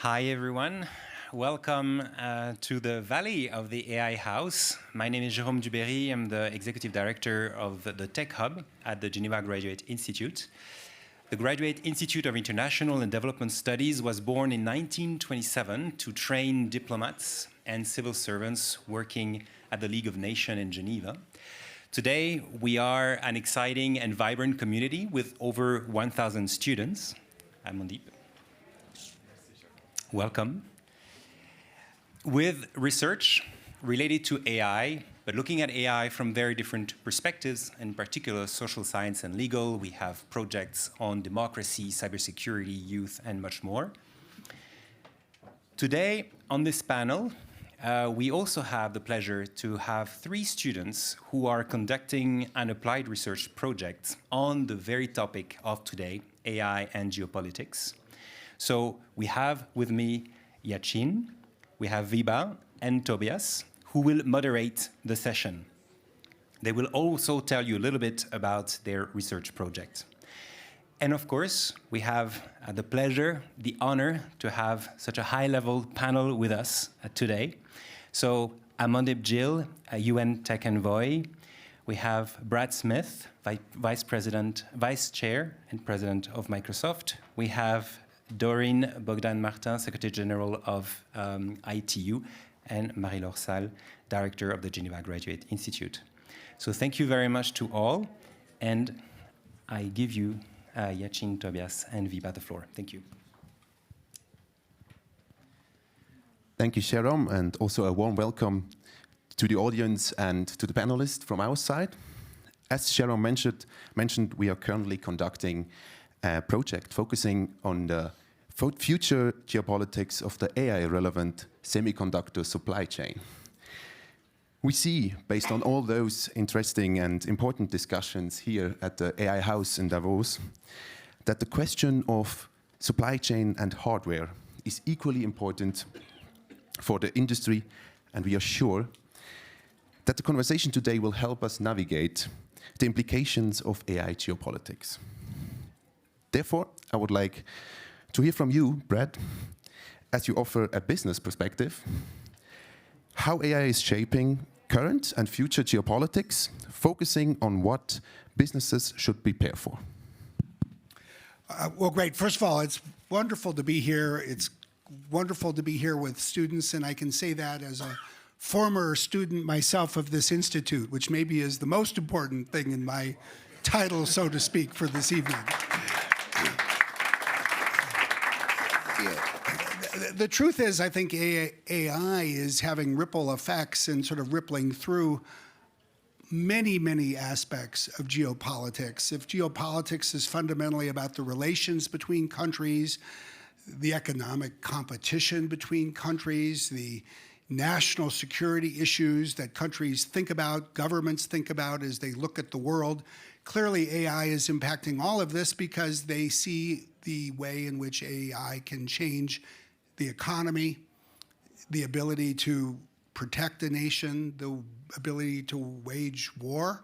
Hi, everyone. Welcome to the Valley of the AI House. My name is Jérôme Duberry. I'm the Executive Director of the Tech Hub at the Geneva Graduate Institute. The Graduate Institute of International and Development Studies was born in 1927 to train diplomats and civil servants working at the League of Nations in Geneva. Today, we are an exciting and vibrant community with over 1,000 students. Amandeep. Welcome. With research related to AI, but looking at AI from very different perspectives, in particular social science and legal, we have projects on democracy, cybersecurity, youth, and much more. Today, on this panel, we also have the pleasure to have 3 students who are conducting an applied research project on the very topic of today, AI and geopolitics. So we have with me Yachin, we have Viba and Tobias, who will moderate the session. They will also tell you a little bit about their research project. And of course, we have the pleasure, the honor to have such a high-level panel with us today. So Amandeep Gill, UN Tech Envoy. We have Brad Smith, Vice Chair and President of Microsoft. We have Doreen Bogdan-Martin, Secretary General of ITU, and Marie-Laure Salle, Director of the Geneva Graduate Institute. So thank you very much to all, and I give you Yachin, Tobias, and Viba the floor. Thank you. Thank you, Jérôme, and also a warm welcome to the audience and to the panelists from our side. As Jérôme mentioned, we are currently conducting a project focusing on the future geopolitics of the AI-relevant semiconductor supply chain. We see, based on all those interesting and important discussions here at the AI House in Davos, that the question of supply chain and hardware is equally important for the industry, and we are sure that the conversation today will help us navigate the implications of AI geopolitics. Therefore, I would like to hear from you, Brad, as you offer a business perspective, how AI is shaping current and future geopolitics, focusing on what businesses should prepare for. Well, great. First of all, it's wonderful to be here. It's wonderful to be here with students, and I can say that as a former student myself of this institute, which maybe is the most important thing in my title, so to speak, for this evening. The truth is, I think AI is having ripple effects and sort of rippling through many, many aspects of geopolitics. If geopolitics is fundamentally about the relations between countries, the economic competition between countries, the national security issues that countries think about, governments think about as they look at the world, clearly AI is impacting all of this because they see the way in which AI can change the economy, the ability to protect a nation, the ability to wage war,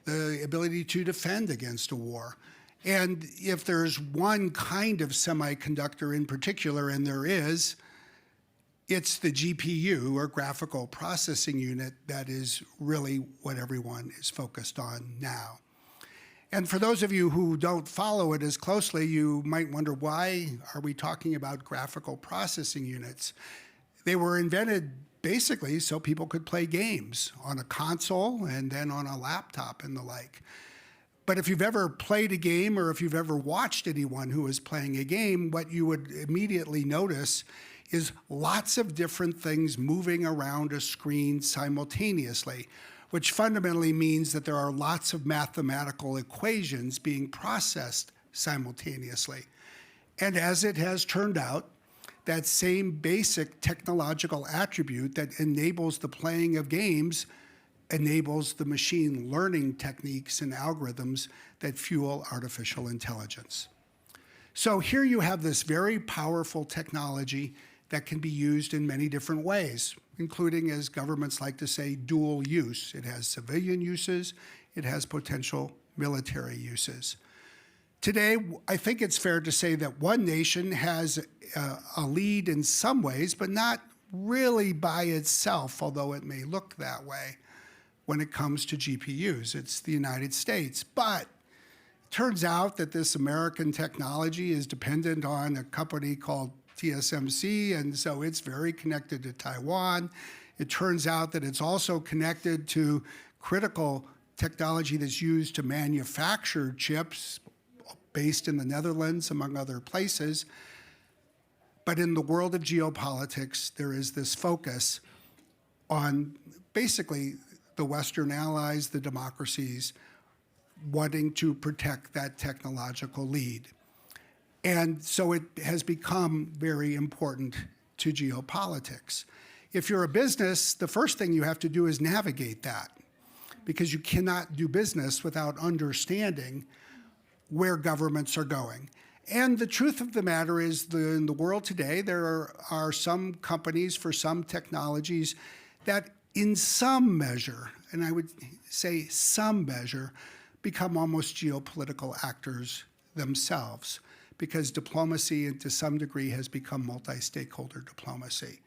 the ability to defend against a war. And if there's one kind of semiconductor in particular, and there is, it's the GPU, or graphical processing unit, that is really what everyone is focused on now. And for those of you who don't follow it as closely, you might wonder, why are we talking about graphical processing units? They were invented basically so people could play games on a console and then on a laptop and the like. But if you've ever played a game, or if you've ever watched anyone who is playing a game, what you would immediately notice is lots of different things moving around a screen simultaneously, which fundamentally means that there are lots of mathematical equations being processed simultaneously. And as it has turned out, that same basic technological attribute that enables the playing of games enables the machine learning techniques and algorithms that fuel artificial intelligence. So here you have this very powerful technology that can be used in many different ways, including, as governments like to say, dual use. It has civilian uses, it has potential military uses. Today, I think it's fair to say that one nation has a lead in some ways, but not really by itself, although it may look that way when it comes to GPUs. It's the United States. But it turns out that this American technology is dependent on a company called TSMC, and so it's very connected to Taiwan. It turns out that it's also connected to critical technology that's used to manufacture chips based in the Netherlands, among other places. But in the world of geopolitics, there is this focus on basically the Western allies, the democracies, wanting to protect that technological lead. And so it has become very important to geopolitics. If you're a business, the first thing you have to do is navigate that, because you cannot do business without understanding where governments are going. And the truth of the matter is, in the world today, there are some companies for some technologies that in some measure, and I would say some measure, become almost geopolitical actors themselves, because diplomacy, to some degree, has become multi-stakeholder diplomacy.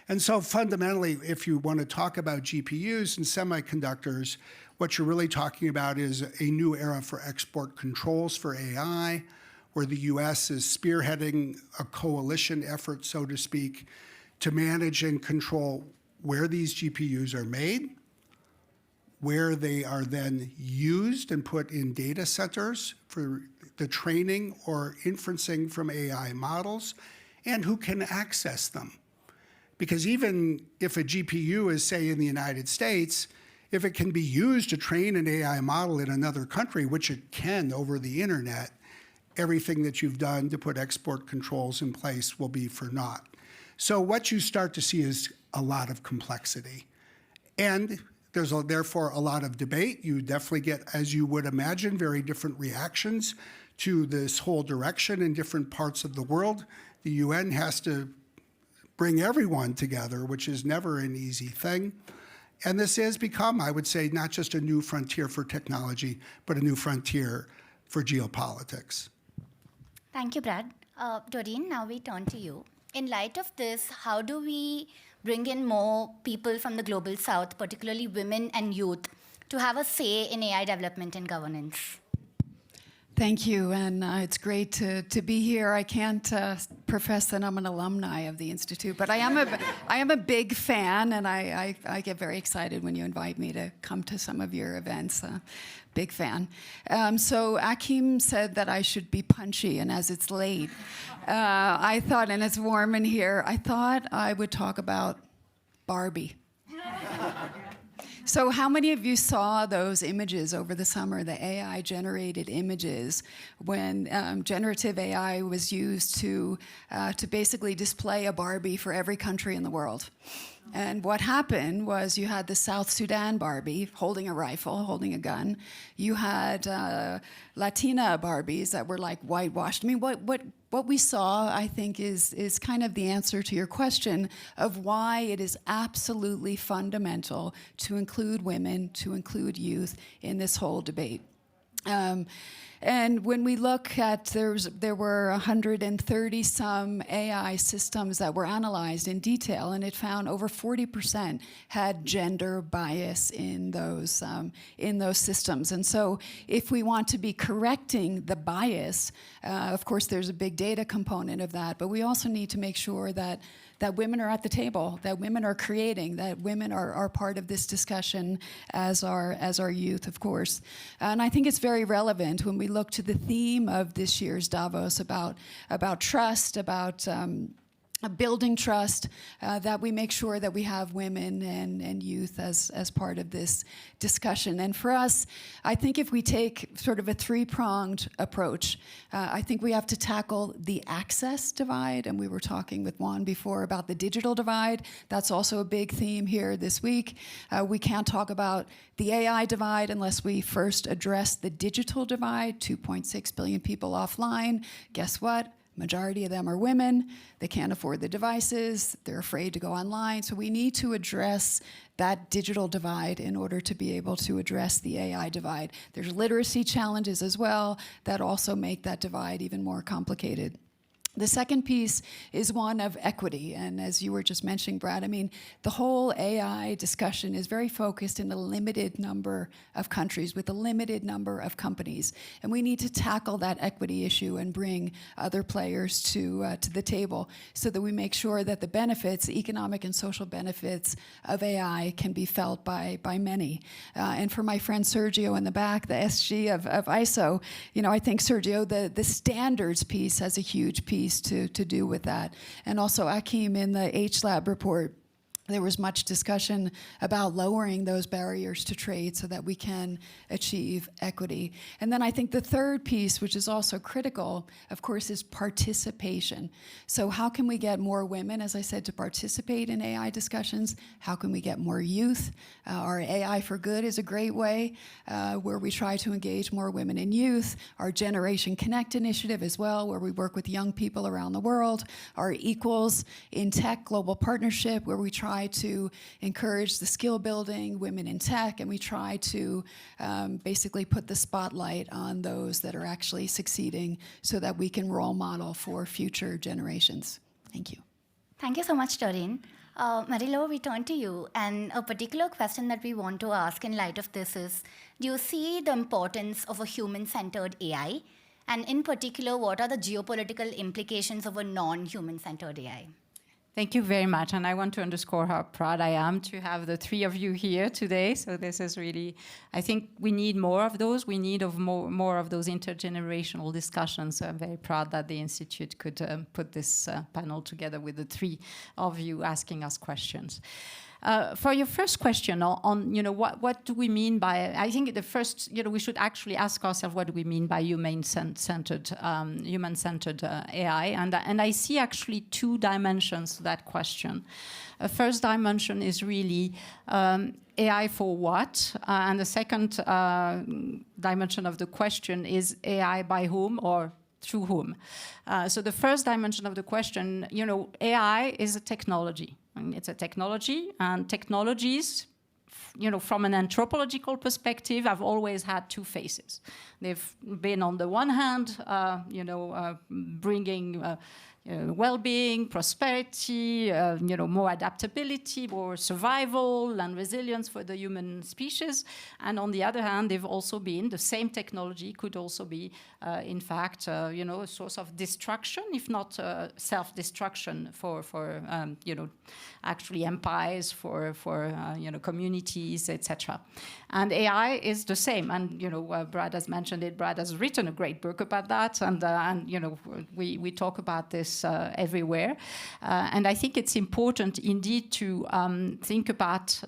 And so fundamentally, if you want to talk about GPUs and semiconductors, what you're really talking about is a new era for export controls for AI, where the US is spearheading a coalition effort, so to speak, to manage and control where these GPUs are made, where they are then used and put in data centers for the training or inferencing from AI models, and who can access them. Because even if a GPU is, say, in the United States, if it can be used to train an AI model in another country, which it can over the internet, everything that you've done to put export controls in place will be for naught. So what you start to see is a lot of complexity. And there's therefore a lot of debate. You definitely get, as you would imagine, very different reactions to this whole direction in different parts of the world. The UN has to bring everyone together, which is never an easy thing. And this has become, I would say, not just a new frontier for technology, but a new frontier for geopolitics. Thank you, Brad. Doreen, now we turn to you. In light of this, how do we bring in more people from the global south, particularly women and youth, to have a say in AI development and governance? Thank you, and it's great to be here. I can't profess that I'm an alumni of the Institute, but I am a big fan, and I get very excited when you invite me to come to some of your events. Big fan. So Akeem said that I should be punchy, and as it's late, I thought, and it's warm in here, I thought I would talk about Barbie. So how many of you saw those images over the summer, the AI-generated images, when generative AI was used to basically display a Barbie for every country in the world? And what happened was you had the South Sudan Barbie holding a rifle, holding a gun. You had Latina Barbies that were like whitewashed. I mean, what we saw, I think, is kind of the answer to your question of why it is absolutely fundamental to include women, to include youth in this whole debate. And when we look at, there were 130 some AI systems that were analyzed in detail, and it found over 40% had gender bias in those systems. And so if we want to be correcting the bias, of course there's a big data component of that, but we also need to make sure that women are at the table, that women are creating, that women are part of this discussion as our youth, of course. And I think it's very relevant when we look to the theme of this year's Davos about trust, about building trust, that we make sure that we have women and youth as part of this discussion. And for us, I think if we take sort of a three-pronged approach, I think we have to tackle the access divide, and we were talking with Juan before about the digital divide. That's also a big theme here this week. We can't talk about the AI divide unless we first address the digital divide, 2.6 billion people offline. Guess what? Majority of them are women. They can't afford the devices. They're afraid to go online. So we need to address that digital divide in order to be able to address the AI divide. There's literacy challenges as well that also make that divide even more complicated. The second piece is one of equity. And as you were just mentioning, Brad, I mean, the whole AI discussion is very focused in a limited number of countries with a limited number of companies. And we need to tackle that equity issue and bring other players to the table so that we make sure that the benefits, the economic and social benefits of AI can be felt by many. And for my friend Sergio in the back, the SG of ISO, you know, I think, Sergio, the standards piece has a huge piece to do with that. And also Akeem in the HLab report, there was much discussion about lowering those barriers to trade so that we can achieve equity. And then I think the third piece, which is also critical, of course, is participation. So how can we get more women, as I said, to participate in AI discussions? How can we get more youth? Our AI for Good is a great way where we try to engage more women and youth. Our Generation Connect initiative as well, where we work with young people around the world. Our Equals in Tech Global Partnership, where we try to encourage the skill building, women in tech, and we try to basically put the spotlight on those that are actually succeeding so that we can role model for future generations. Thank you. Thank you so much, Doreen. Marilo, we turn to you. And a particular question that we want to ask in light of this is, do you see the importance of a human-centered AI? And in particular, what are the geopolitical implications of a non-human-centered AI? Thank you very much, and I want to underscore how proud I am to have the three of you here today. So this is really, I think we need more of those. We need more of those intergenerational discussions. So I'm very proud that the Institute could put this panel together with the three of you asking us questions. For your first question on what do we mean by, I think the first, we should actually ask ourselves what do we mean by human-centered AI, and I see actually two dimensions to that question. A first dimension is really AI for what, and the second dimension of the question is AI by whom or through whom. So the first dimension of the question, AI is a technology. It's a technology, and technologies, from an anthropological perspective, have always had two faces. They've been, on the one hand, bringing well-being, prosperity, more adaptability, more survival and resilience for the human species. And on the other hand, they've also been, the same technology could also be, in fact, a source of destruction, if not self-destruction for actually empires, for communities, etc. And AI is the same. And, Brad has mentioned it. Brad has written a great book about that. And we talk about this everywhere. And I think it's important indeed to think about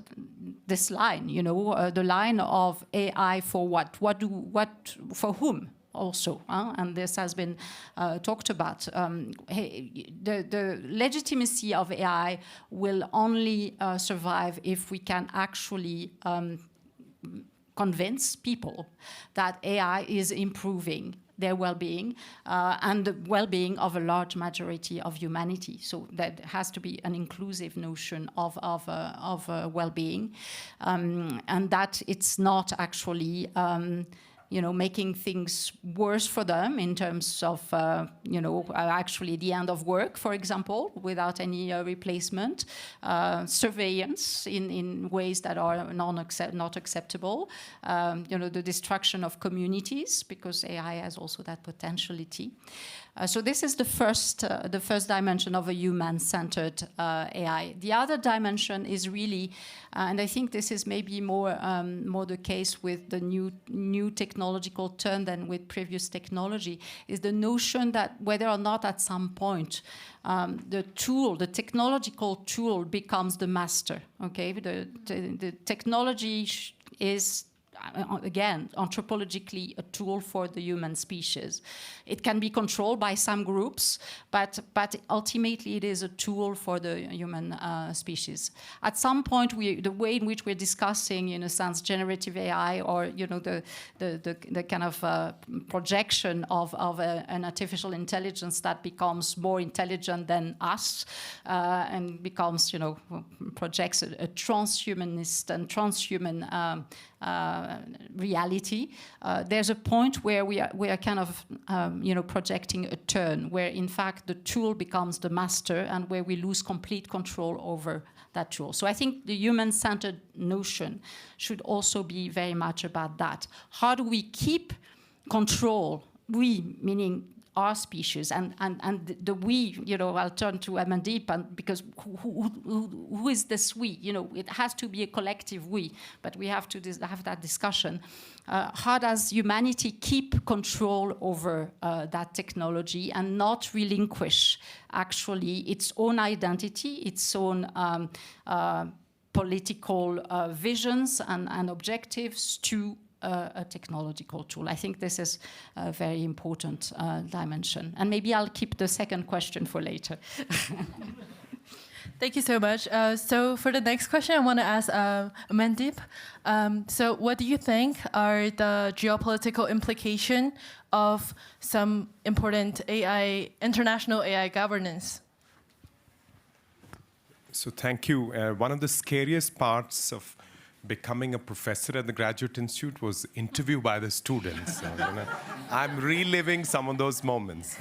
this line, the line of AI for what? For whom? Also, and this has been talked about. The legitimacy of AI will only survive if we can actually convince people that AI is improving their well-being and the well-being of a large majority of humanity. So that has to be an inclusive notion of well-being, and that it's not actually making things worse for them in terms of, actually the end of work, for example, without any replacement, surveillance in ways that are not acceptable, the destruction of communities, because AI has also that potentiality. So this is the first dimension of a human-centered AI. The other dimension is really, and I think this is maybe more the case with the new technological turn than with previous technology, is the notion that whether or not at some point the technological tool becomes the master. Okay, the technology is again, anthropologically a tool for the human species. It can be controlled by some groups, but ultimately it is a tool for the human species. At some point, the way in which we're discussing, in a sense, generative AI, or the kind of projection of an artificial intelligence that becomes more intelligent than us, and becomes, projects a transhumanist and transhuman reality. There's a point where we are kind of projecting a turn, where in fact the tool becomes the master, and where we lose complete control over that tool. So I think the human-centered notion should also be very much about that. How do we keep control? We, meaning our species, and the we, I'll turn to Amandeep, because who is this we? It has to be a collective we, but we have to have that discussion. How does humanity keep control over that technology and not relinquish, actually, its own identity, its own political visions and objectives to a technological tool? I think this is a very important dimension. And maybe I'll keep the second question for later. Thank you so much. So for the next question, I want to ask Amandeep. So what do you think are the geopolitical implications of some important international AI governance? So thank you. One of the scariest parts of becoming a professor at the Graduate Institute was interview by the students. I'm reliving some of those moments.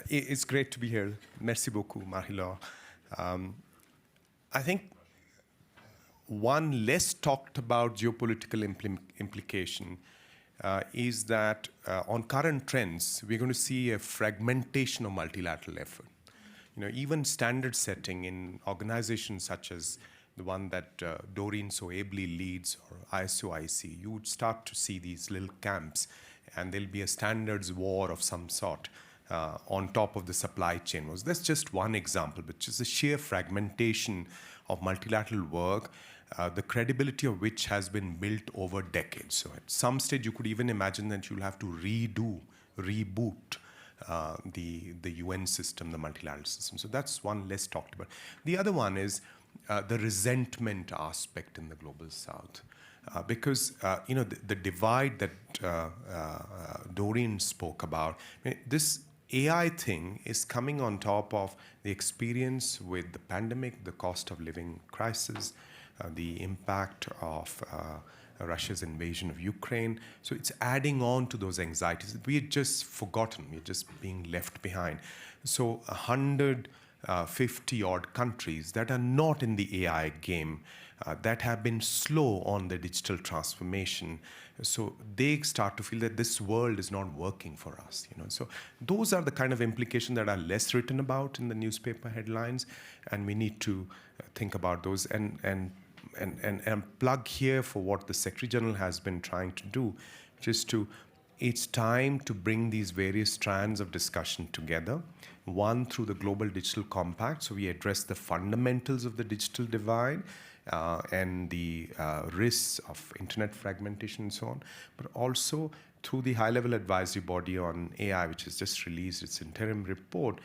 It's great to be here. Merci beaucoup, Marie-Laure. I think one less talked about geopolitical implication is that on current trends, we're going to see a fragmentation of multilateral effort. Even standard setting in organizations such as the one that Doreen so ably leads, or ISO-IC, you would start to see these little camps, and there'll be a standards war of some sort on top of the supply chain. That's just one example, but just the sheer fragmentation of multilateral work, the credibility of which has been built over decades. So at some stage, you could even imagine that you'll have to reboot the UN system, the multilateral system. So that's one less talked about. The other one is the resentment aspect in the global south. Because the divide that Doreen spoke about, this AI thing is coming on top of the experience with the pandemic, the cost of living crisis, the impact of Russia's invasion of Ukraine. So it's adding on to those anxieties. We had just forgotten, we're just being left behind. So 150 odd countries that are not in the AI game, that have been slow on the digital transformation. So they start to feel that this world is not working for us. So those are the kind of implications that are less written about in the newspaper headlines, and we need to think about those and plug here for what the Secretary General has been trying to do, which is it's time to bring these various strands of discussion together. One, through the Global Digital Compact, so we address the fundamentals of the digital divide and the risks of internet fragmentation and so on, but also through the high-level advisory body on AI, which has just released its interim report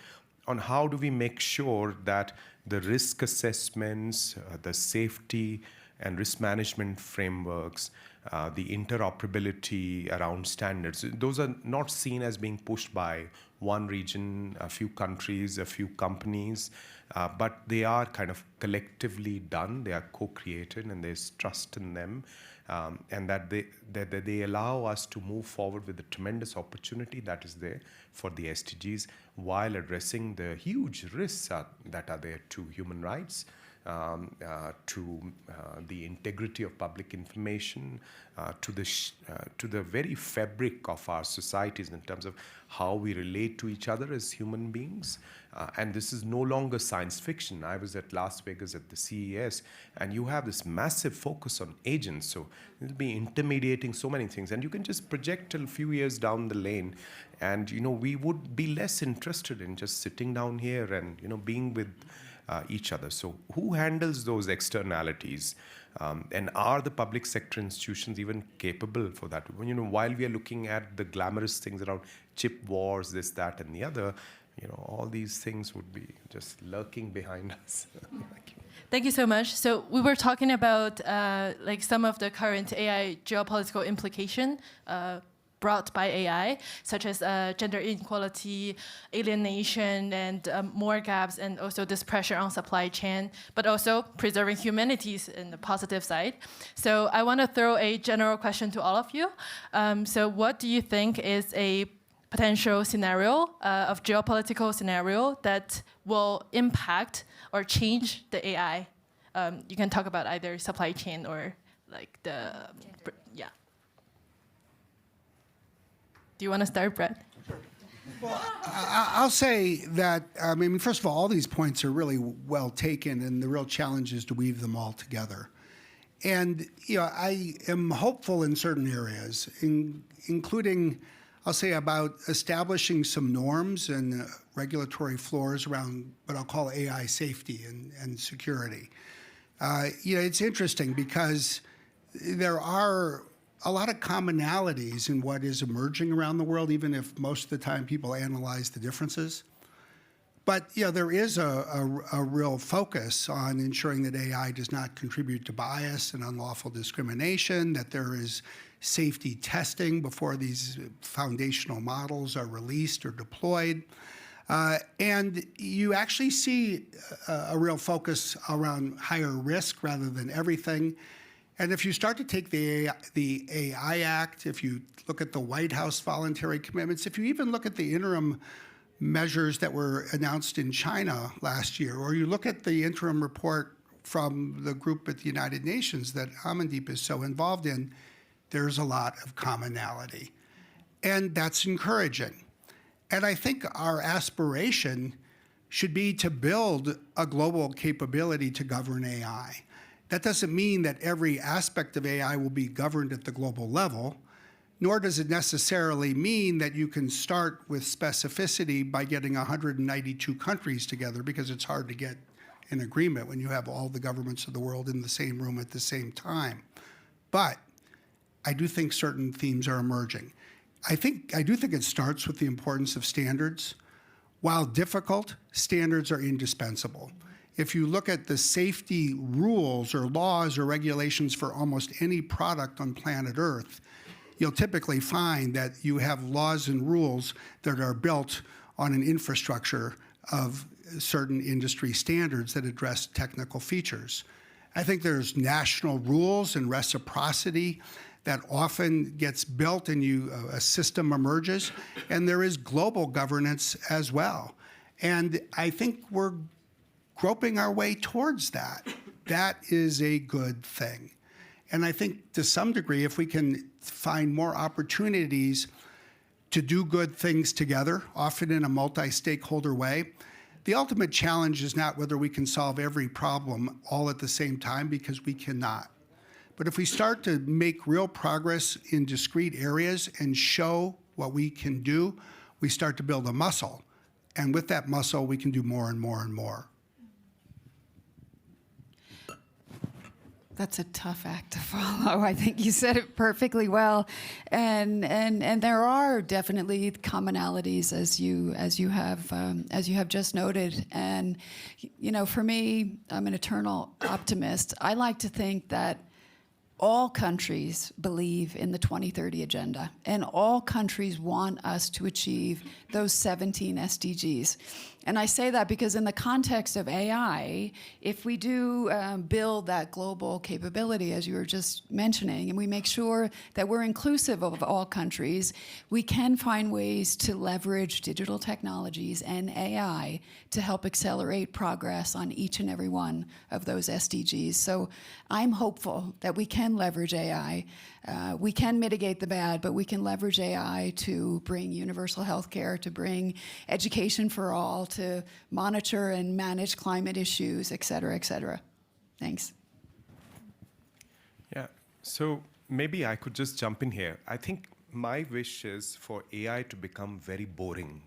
on how do we make sure that the risk assessments, the safety and risk management frameworks, the interoperability around standards, those are not seen as being pushed by one region, a few countries, a few companies, but they are kind of collectively done, they are co-created, and there's trust in them, and that they allow us to move forward with the tremendous opportunity that is there for the SDGs while addressing the huge risks that are there to human rights, to the integrity of public information, to the very fabric of our societies in terms of how we relate to each other as human beings. And this is no longer science fiction. I was at Las Vegas at the CES, and you have this massive focus on agents. So it'll be intermediating so many things. And you can just project a few years down the lane, and we would be less interested in just sitting down here and being with each other. So who handles those externalities? And are the public sector institutions even capable for that? While we are looking at the glamorous things around chip wars, this, that, and the other, all these things would be just lurking behind us. Thank you. Thank you so much. So we were talking about like some of the current AI geopolitical implication brought by AI, such as gender inequality, alienation, and more gaps, and also this pressure on supply chain, but also preserving humanities in the positive side. So I want to throw a general question to all of you. So what do you think is a potential scenario of geopolitical scenario that will impact or change the AI? You can talk about either supply chain or like the, yeah. Do you want to start, Brett? Well, I'll say that, first of all these points are really well taken, and the real challenge is to weave them all together. And I am hopeful in certain areas, including, I'll say, about establishing some norms and regulatory floors around what I'll call AI safety and security. It's interesting because there are a lot of commonalities in what is emerging around the world, even if most of the time people analyze the differences. But there is a real focus on ensuring that AI does not contribute to bias and unlawful discrimination, that there is safety testing before these foundational models are released or deployed. And you actually see a real focus around higher risk rather than everything. And if you start to take the AI Act, if you look at the White House voluntary commitments, if you even look at the interim measures that were announced in China last year, or you look at the interim report from the group at the United Nations that Amandeep is so involved in, there's a lot of commonality. And that's encouraging. And I think our aspiration should be to build a global capability to govern AI. That doesn't mean that every aspect of AI will be governed at the global level, nor does it necessarily mean that you can start with specificity by getting 192 countries together, because it's hard to get an agreement when you have all the governments of the world in the same room at the same time. But I do think certain themes are emerging. I do think it starts with the importance of standards. While difficult, standards are indispensable. If you look at the safety rules or laws or regulations for almost any product on planet Earth, you'll typically find that you have laws and rules that are built on an infrastructure of certain industry standards that address technical features. I think there's national rules and reciprocity that often gets built and a system emerges, and there is global governance as well. And I think we're groping our way towards that. That is a good thing. And I think to some degree, if we can find more opportunities to do good things together, often in a multi-stakeholder way, the ultimate challenge is not whether we can solve every problem all at the same time, because we cannot. But if we start to make real progress in discrete areas and show what we can do, we start to build a muscle. And with that muscle, we can do more and more and more. That's a tough act to follow. I think you said it perfectly well, and there are definitely commonalities as you have just noted. And for me, I'm an eternal optimist. I like to think that all countries believe in the 2030 agenda, and all countries want us to achieve those 17 SDGs. And I say that because in the context of AI, if we do build that global capability, as you were just mentioning, and we make sure that we're inclusive of all countries, we can find ways to leverage digital technologies and AI to help accelerate progress on each and every one of those SDGs. So I'm hopeful that we can leverage AI. We can mitigate the bad, but we can leverage AI to bring universal health care, to bring education for all, to monitor and manage climate issues, et cetera, et cetera. Thanks. Yeah, so maybe I could just jump in here. I think my wish is for AI to become very boring.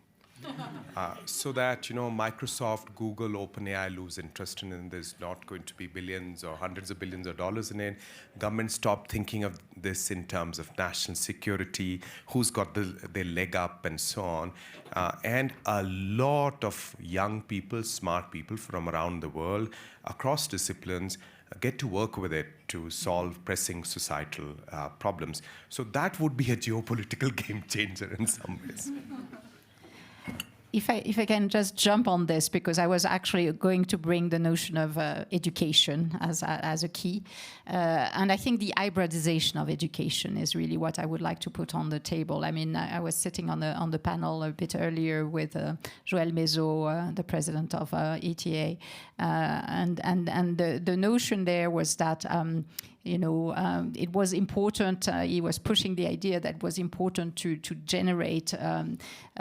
So that Microsoft, Google, OpenAI lose interest in it. There's not going to be billions or hundreds of billions of dollars in it. Governments stop thinking of this in terms of national security, who's got their leg up, and so on. And a lot of young people, smart people from around the world, across disciplines, get to work with it to solve pressing societal problems. So that would be a geopolitical game changer in some ways. If I can just jump on this, because I was actually going to bring the notion of education as a key. And I think the hybridization of education is really what I would like to put on the table. I mean, I was sitting on the panel a bit earlier with Joël Mézot, the president of ETA. And the notion there was that it was important. He was pushing the idea that it was important to generate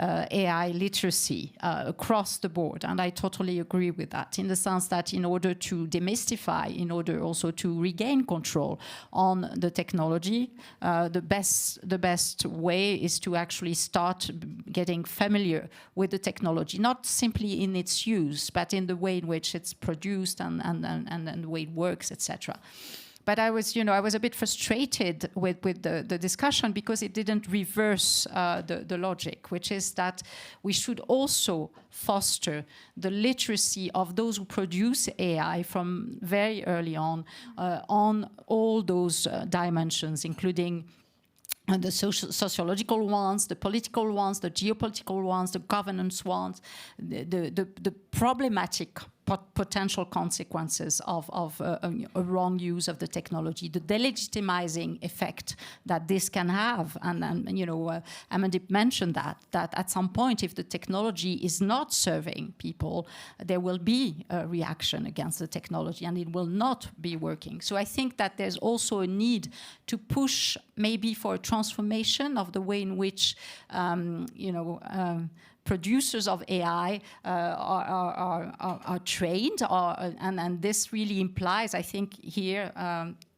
AI literacy across the board. And I totally agree with that, in the sense that in order to demystify, in order also to regain control on the technology, the best way is to actually start getting familiar with the technology, not simply in its use, but in the way in which it's produced and the way it works, etc. But I was a bit frustrated with the discussion, because it didn't reverse the logic, which is that we should also foster the literacy of those who produce AI from very early on all those dimensions, including the sociological ones, the political ones, the geopolitical ones, the governance ones, the problematic potential consequences of a wrong use of the technology, the delegitimizing effect that this can have. And Amandeep mentioned that at some point, if the technology is not serving people, there will be a reaction against the technology and it will not be working. So I think that there's also a need to push maybe for a transformation of the way in which producers of AI are trained, and this really implies, I think, here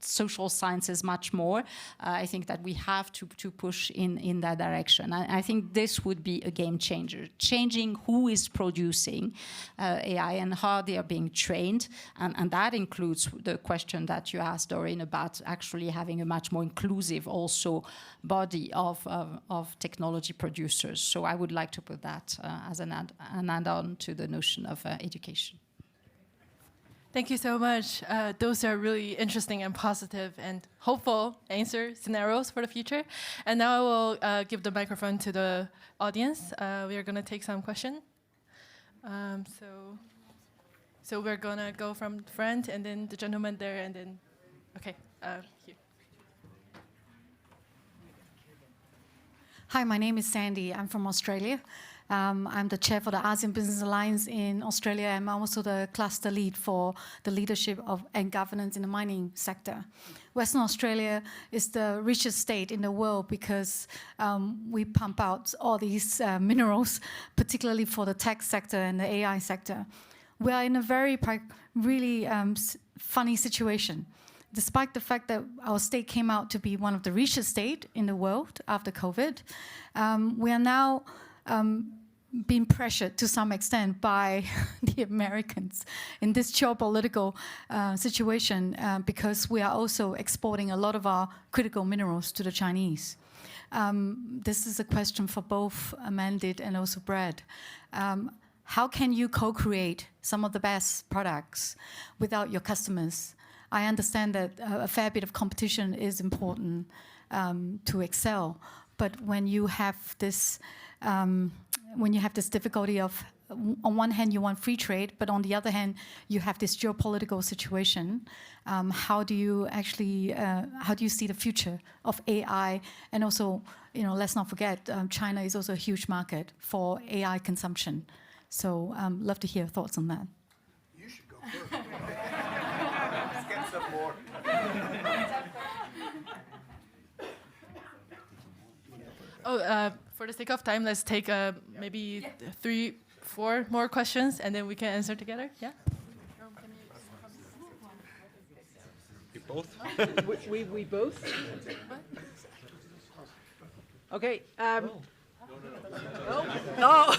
social sciences much more. I think that we have to push in that direction. I think this would be a game changer, changing who is producing AI and how they are being trained. And that includes the question that you asked, Doreen, about actually having a much more inclusive also body of technology producers. So I would like to put that as an add-on to the notion of education. Thank you so much. Those are really interesting and positive and hopeful answer scenarios for the future. And now I will give the microphone to the audience. We are going to take some questions. So we're going to go from the front, and then the gentleman there, and then, okay, here. Hi, my name is Sandy. I'm from Australia. I'm the chair for the ASEAN Business Alliance in Australia. I'm also the cluster lead for the leadership and governance in the mining sector. Western Australia is the richest state in the world because we pump out all these minerals, particularly for the tech sector and the AI sector. We are in a really funny situation. Despite the fact that our state came out to be one of the richest states in the world after COVID, we are now being pressured to some extent by the Americans in this geopolitical situation because we are also exporting a lot of our critical minerals to the Chinese. This is a question for both Amandeep and also Brad. How can you co-create some of the best products without your customers? I understand that a fair bit of competition is important to excel, but when you have this difficulty of, on one hand, you want free trade, but on the other hand, you have this geopolitical situation. How do you see the future of AI? And also, let's not forget, China is also a huge market for AI consumption. So, love to hear thoughts on that. You should go first. Let's get some more. For the sake of time, let's take maybe 3-4 more questions, and then we can answer together. Yeah. You both? We both? Okay. No,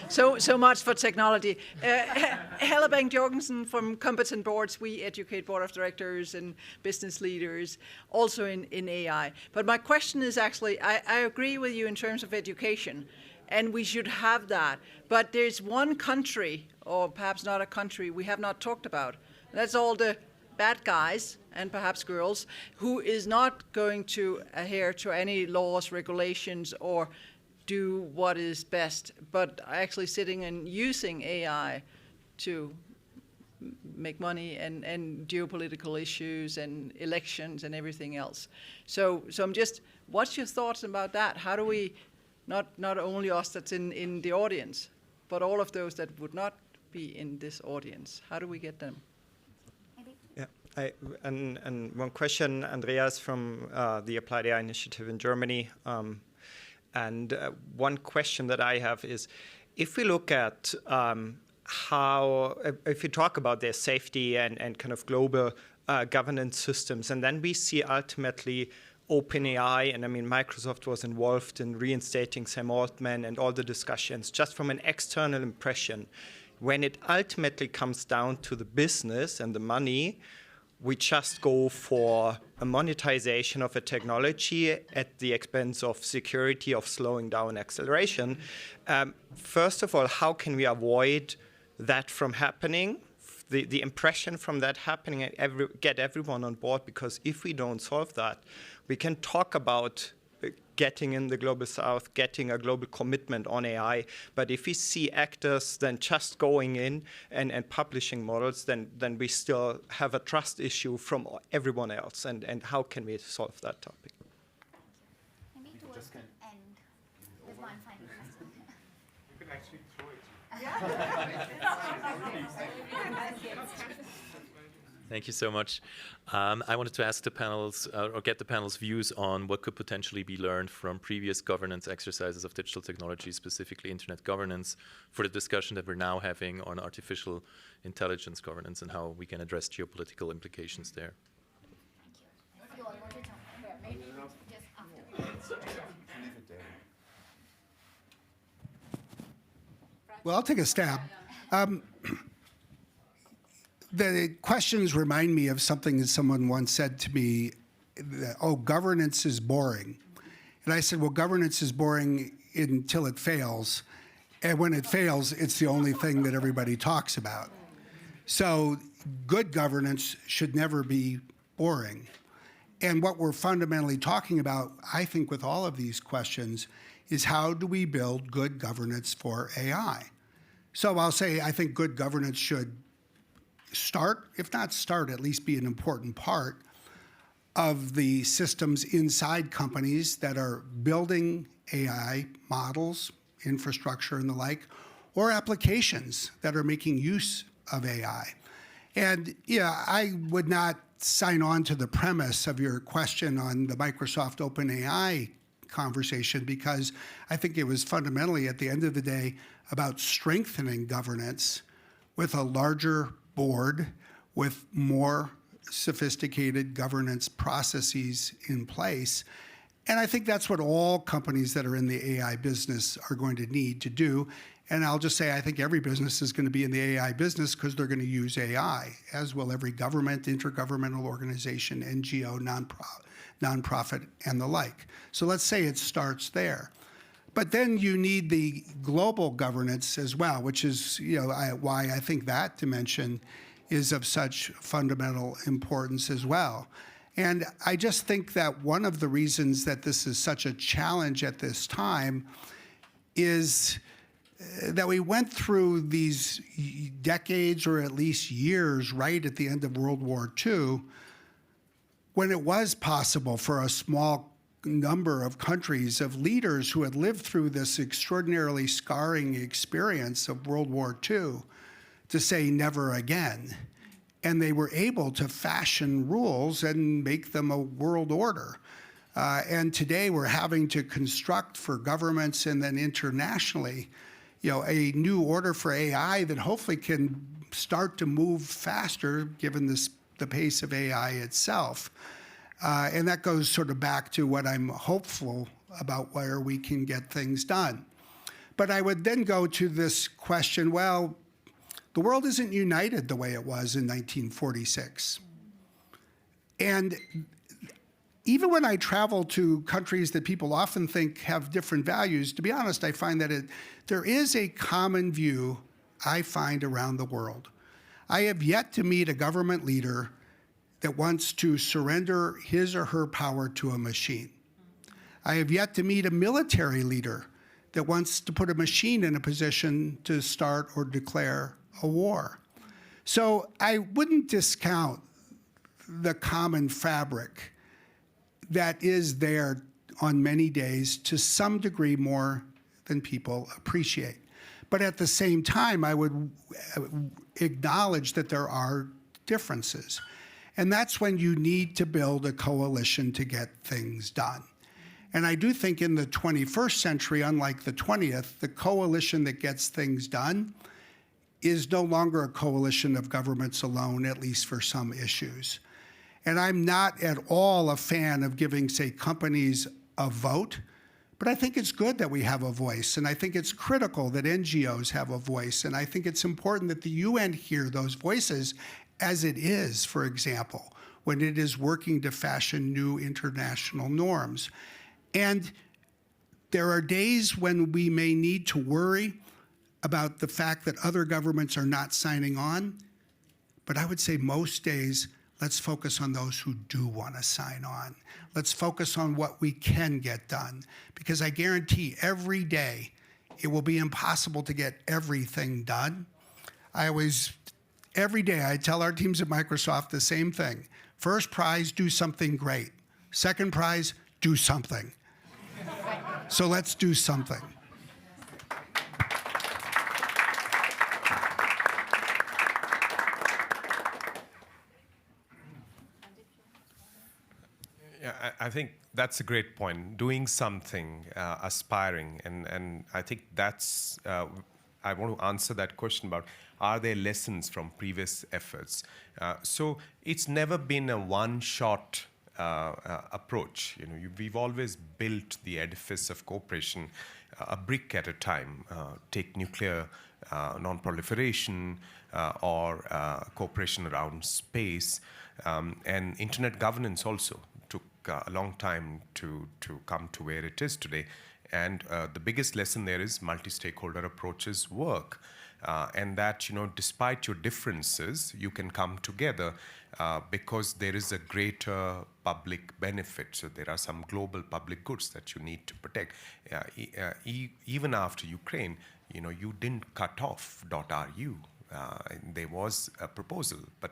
so much for technology. Helle Bang-Jorgensen from Competent Boards. We educate board of directors and business leaders, also in AI. But my question is actually, I agree with you in terms of education, and we should have that. But there's one country, or perhaps not a country, we have not talked about. That's all the bad guys, and perhaps girls, who is not going to adhere to any laws, regulations, or do what is best, but actually sitting and using AI to make money and geopolitical issues and elections and everything else. So I'm just, what's your thoughts about that? How do we, not only us that's in the audience, but all of those that would not be in this audience, how do we get them? Yeah, and one question, Andreas from the Applied AI Initiative in Germany. And one question that I have is, if we look at how, if we talk about their safety and kind of global governance systems, and then we see ultimately OpenAI, and I mean, Microsoft was involved in reinstating Sam Altman and all the discussions, just from an external impression. When it ultimately comes down to the business and the money, we just go for a monetization of a technology at the expense of security, of slowing down acceleration. First of all, how can we avoid that from happening, the impression from that happening, and get everyone on board? Because if we don't solve that, we can talk about getting in the global south, getting a global commitment on AI. But if we see actors then just going in and publishing models, then we still have a trust issue from everyone else. And how can we solve that topic? Maybe towards the end, with one final question. You can actually throw it. Thank you so much. I wanted to ask the panels, or get the panel's views on what could potentially be learned from previous governance exercises of digital technology, specifically internet governance, for the discussion that we're now having on artificial intelligence governance and how we can address geopolitical implications there. Thank you. If you all want to jump in there, maybe just after. Well, I'll take a stab. The questions remind me of something that someone once said to me, that, oh, governance is boring. And I said, well, governance is boring until it fails. And when it fails, it's the only thing that everybody talks about. So good governance should never be boring. And what we're fundamentally talking about, I think, with all of these questions, is how do we build good governance for AI? So I'll say I think good governance should start, if not start, at least be an important part of the systems inside companies that are building AI models, infrastructure and the like, or applications that are making use of AI. And yeah, I would not sign on to the premise of your question on the Microsoft OpenAI conversation, because I think it was fundamentally, at the end of the day, about strengthening governance with a larger board, with more sophisticated governance processes in place. And I think that's what all companies that are in the AI business are going to need to do. And I'll just say, I think every business is going to be in the AI business because they're going to use AI, as will every government, intergovernmental organization, NGO, nonprofit, and the like. So let's say it starts there. But then you need the global governance as well, which is why I think that dimension is of such fundamental importance as well. And I just think that one of the reasons that this is such a challenge at this time is that we went through these decades, or at least years, right at the end of World War II, when it was possible for a small number of countries, of leaders who had lived through this extraordinarily scarring experience of World War II, to say never again. And they were able to fashion rules and make them a world order. And today we're having to construct for governments and then internationally, a new order for AI that hopefully can start to move faster given the pace of AI itself. And that goes sort of back to what I'm hopeful about where we can get things done. But I would then go to this question, well, the world isn't united the way it was in 1946. And even when I travel to countries that people often think have different values, to be honest, I find that there is a common view I find around the world. I have yet to meet a government leader that wants to surrender his or her power to a machine. I have yet to meet a military leader that wants to put a machine in a position to start or declare a war. So I wouldn't discount the common fabric that is there on many days to some degree more than people appreciate. But at the same time, I would acknowledge that there are differences. And that's when you need to build a coalition to get things done. And I do think in the 21st century, unlike the 20th, the coalition that gets things done is no longer a coalition of governments alone, at least for some issues. And I'm not at all a fan of giving, say, companies a vote, but I think it's good that we have a voice, and I think it's critical that NGOs have a voice, and I think it's important that the UN hear those voices, as it is, for example, when it is working to fashion new international norms. And there are days when we may need to worry about the fact that other governments are not signing on, but I would say most days, let's focus on those who do want to sign on. Let's focus on what we can get done, because I guarantee every day it will be impossible to get everything done. Every day I tell our teams at Microsoft the same thing. First prize, do something great. Second prize, do something. So let's do something. Yeah, I think that's a great point. Doing something, aspiring, and I think that's, I want to answer that question about, are there lessons from previous efforts? So it's never been a one-shot approach. You know, we've always built the edifice of cooperation a brick at a time. Take nuclear non-proliferation or cooperation around space, and internet governance also took a long time to come to where it is today. And the biggest lesson there is multi-stakeholder approaches work. And that, you know, despite your differences, you can come together because there is a greater public benefit. So there are some global public goods that you need to protect. Even after Ukraine, you know, you didn't cut off .ru. There was a proposal, but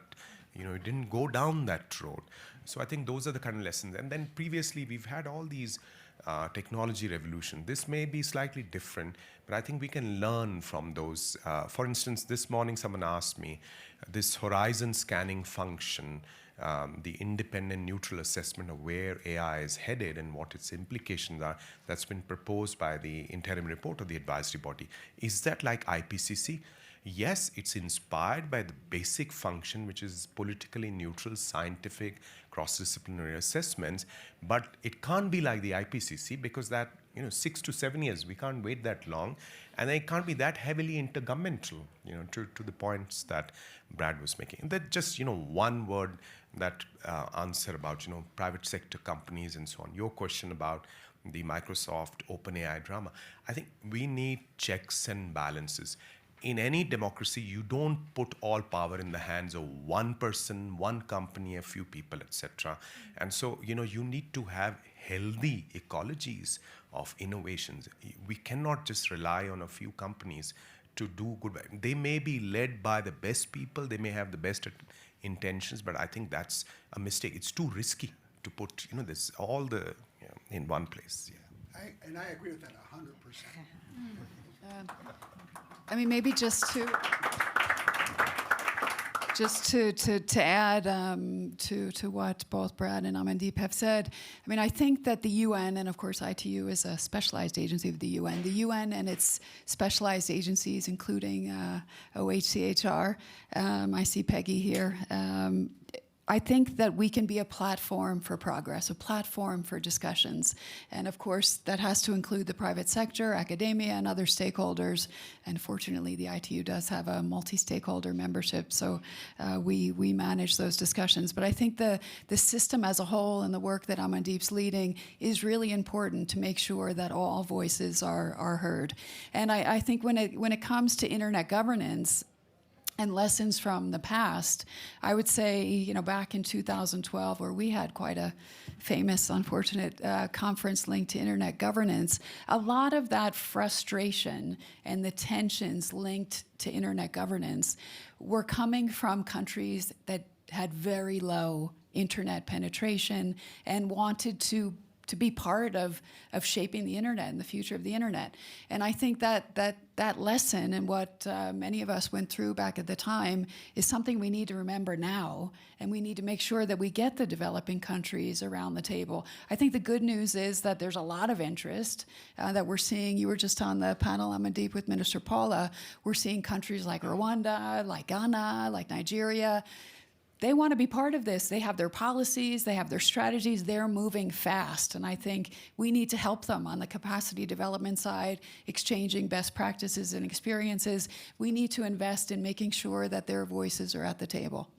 you know, it didn't go down that road. So I think those are the kind of lessons. And then previously, we've had all these technology revolution. This may be slightly different, but I think we can learn from those. For instance, this morning someone asked me, this horizon scanning function, the independent neutral assessment of where AI is headed and what its implications are, that's been proposed by the interim report of the advisory body. Is that like IPCC? Yes, it's inspired by the basic function, which is politically neutral, scientific, cross-disciplinary assessments, but it can't be like the IPCC because that, you know, 6 to 7 years, we can't wait that long, and it can't be that heavily intergovernmental, you know, to the points that Brad was making. And that just, you know, one word, that answer about, you know, private sector companies and so on. Your question about the Microsoft OpenAI drama, I think we need checks and balances. In any democracy, you don't put all power in the hands of one person, one company, a few people, etc. And so, you know, you need to have healthy ecologies of innovations. We cannot just rely on a few companies to do good. They may be led by the best people, they may have the best intentions, but I think that's a mistake. It's too risky to put, you know, this all the, you know, in one place. Yeah. I agree with that 100%. I mean, maybe just to add to what both Brad and Amandeep have said, I mean, I think that the UN, and of course ITU is a specialized agency of the UN and its specialized agencies, including OHCHR, I see Peggy here, I think that we can be a platform for progress, a platform for discussions. And of course, that has to include the private sector, academia, and other stakeholders. And fortunately, the ITU does have a multi-stakeholder membership, so we manage those discussions. But I think the system as a whole and the work that Amandeep's leading is really important to make sure that all voices are heard. And I think when it comes to internet governance, and lessons from the past, I would say, back in 2012, where we had quite a famous, unfortunate conference linked to internet governance, a lot of that frustration and the tensions linked to internet governance were coming from countries that had very low internet penetration and wanted to be part of shaping the internet and the future of the internet. And I think that lesson and what many of us went through back at the time is something we need to remember now, and we need to make sure that we get the developing countries around the table. I think the good news is that there's a lot of interest that we're seeing. You were just on the panel, Amandeep, with Minister Paula. We're seeing countries like Rwanda, like Ghana, like Nigeria. They want to be part of this. They have their policies, they have their strategies, they're moving fast. And I think we need to help them on the capacity development side, exchanging best practices and experiences. We need to invest in making sure that their voices are at the table.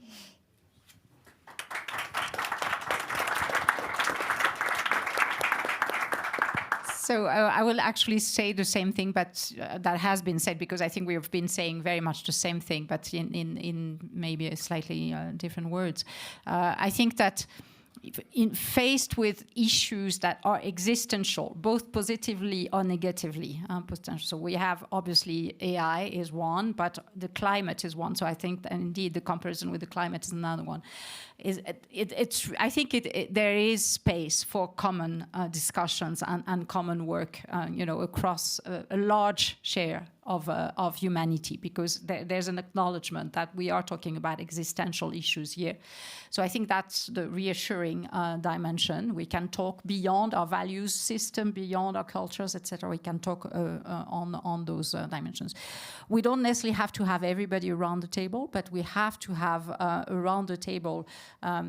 So I will actually say the same thing, but that has been said, because I think we have been saying very much the same thing, but in maybe a slightly different words. I think that faced with issues that are existential, both positively or negatively potential. So we have, obviously, AI is one, but the climate is one. So I think, and indeed, the comparison with the climate is another one. I think there is space for common discussions and common work, across a large share of humanity, because there's an acknowledgement that we are talking about existential issues here. So I think that's the reassuring dimension. We can talk beyond our values system, beyond our cultures, etc. We can talk on those dimensions. We don't necessarily have to have everybody around the table, but we have to have around the table, a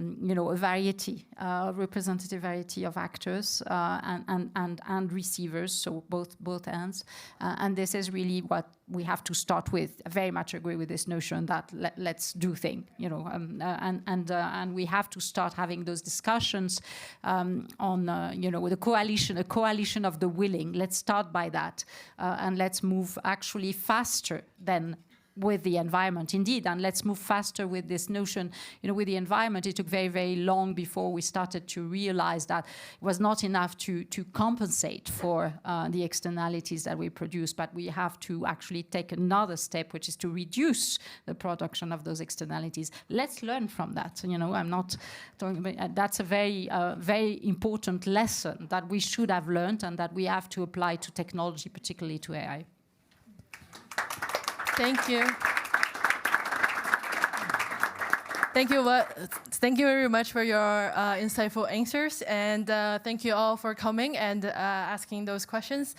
variety, representative variety of actors and receivers, so both ends. And this is really what we have to start with. I very much agree with this notion that let's do things, and we have to start having those discussions with a coalition of the willing. Let's start by that, and let's move actually faster than with the environment, indeed, and let's move faster with this notion. With the environment, it took very, very long before we started to realize that it was not enough to compensate for the externalities that we produce, but we have to actually take another step, which is to reduce the production of those externalities. Let's learn from that. I'm not talking about, that's a very, very important lesson that we should have learned and that we have to apply to technology, particularly to AI. Thank you. Thank you very much for your insightful answers, and thank you all for coming and asking those questions.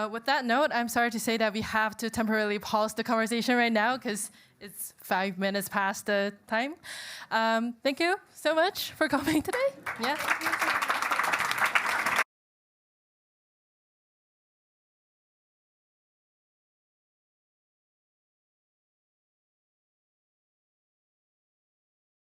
With that note, I'm sorry to say that we have to temporarily pause the conversation right now because it's 5 minutes past the time. Thank you so much for coming today. Yeah.